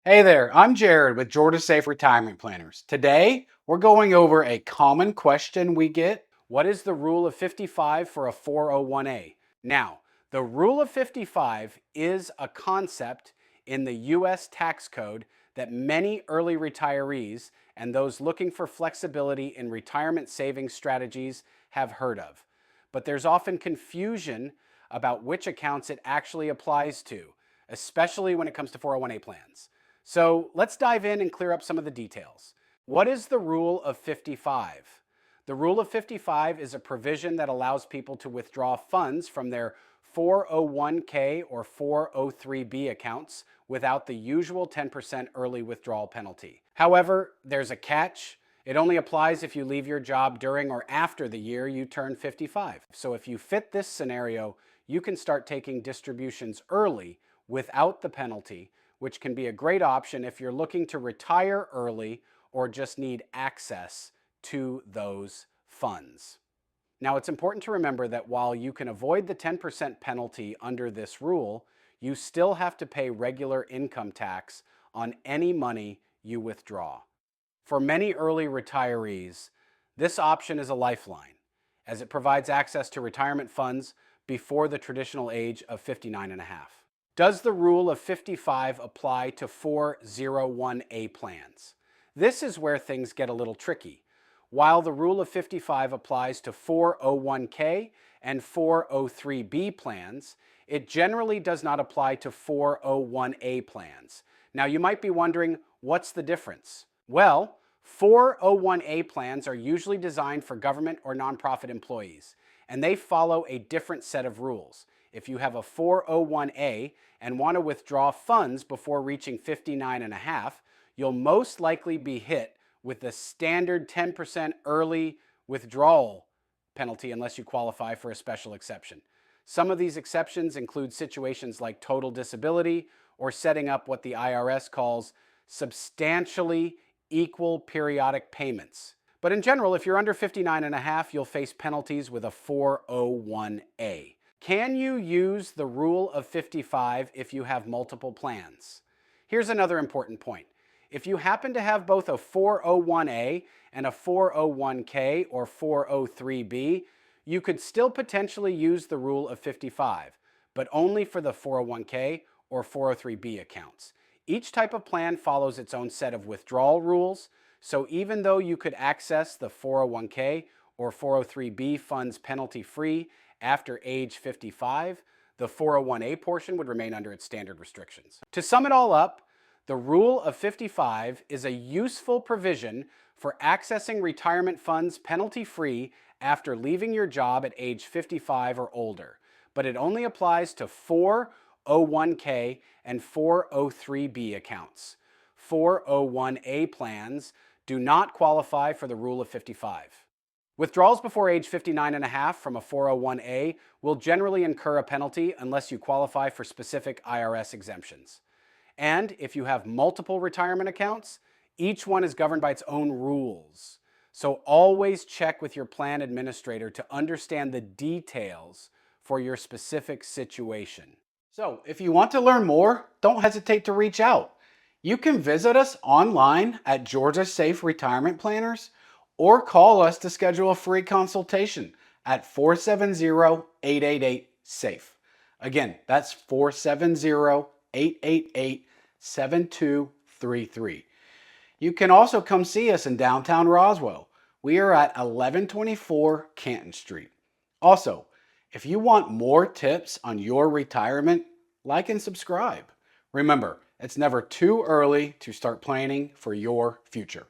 Hey there, I'm Jared with Georgia Safe Retirement Planners. Today, we're going over a common question we get. What is the rule of 55 for a 401a? Now, the rule of 55 is a concept in the U.S. tax code that many early retirees and those looking for flexibility in retirement savings strategies have heard of. But there's often confusion about which accounts it actually applies to, especially when it comes to 401a plans. So let's dive in and clear up some of the details. What is the rule of 55? The rule of 55 is a provision that allows people to withdraw funds from their 401k or 403b accounts without the usual 10% early withdrawal penalty. However, there's a catch. It only applies if you leave your job during or after the year you turn 55. So if you fit this scenario, you can start taking distributions early without the penalty, which can be a great option if you're looking to retire early or just need access to those funds. Now, it's important to remember that while you can avoid the 10% penalty under this rule, you still have to pay regular income tax on any money you withdraw. For many early retirees, this option is a lifeline, as it provides access to retirement funds before the traditional age of 59 and a half. Does the rule of 55 apply to 401a plans? This is where things get a little tricky. While the rule of 55 applies to 401k and 403b plans, it generally does not apply to 401a plans. Now you might be wondering, what's the difference? Well, 401a plans are usually designed for government or nonprofit employees, and they follow a different set of rules. If you have a 401a and want to withdraw funds before reaching 59 and a half, you'll most likely be hit with the standard 10% early withdrawal penalty unless you qualify for a special exception. Some of these exceptions include situations like total disability or setting up what the IRS calls substantially equal periodic payments. But in general, if you're under 59 and a half, you'll face penalties with a 401a. Can you use the rule of 55 if you have multiple plans? Here's another important point. If you happen to have both a 401a and a 401k or 403b, you could still potentially use the rule of 55, but only for the 401k or 403b accounts. Each type of plan follows its own set of withdrawal rules, so even though you could access the 401k or 403b funds penalty-free after age 55, the 401a portion would remain under its standard restrictions. To sum it all up, the rule of 55 is a useful provision for accessing retirement funds penalty-free after leaving your job at age 55 or older, but it only applies to 401k and 403b accounts. 401a plans do not qualify for the rule of 55. Withdrawals before age 59 and a half from a 401a will generally incur a penalty unless you qualify for specific IRS exemptions. And if you have multiple retirement accounts, each one is governed by its own rules. So always check with your plan administrator to understand the details for your specific situation. So if you want to learn more, don't hesitate to reach out. You can visit us online at Georgia Safe Retirement Planners or call us to schedule a free consultation at 470-888-SAFE. Again, that's 470-888-7233. You can also come see us in downtown Roswell. We are at 1124 Canton Street. Also, if you want more tips on your retirement, like and subscribe. Remember, it's never too early to start planning for your future.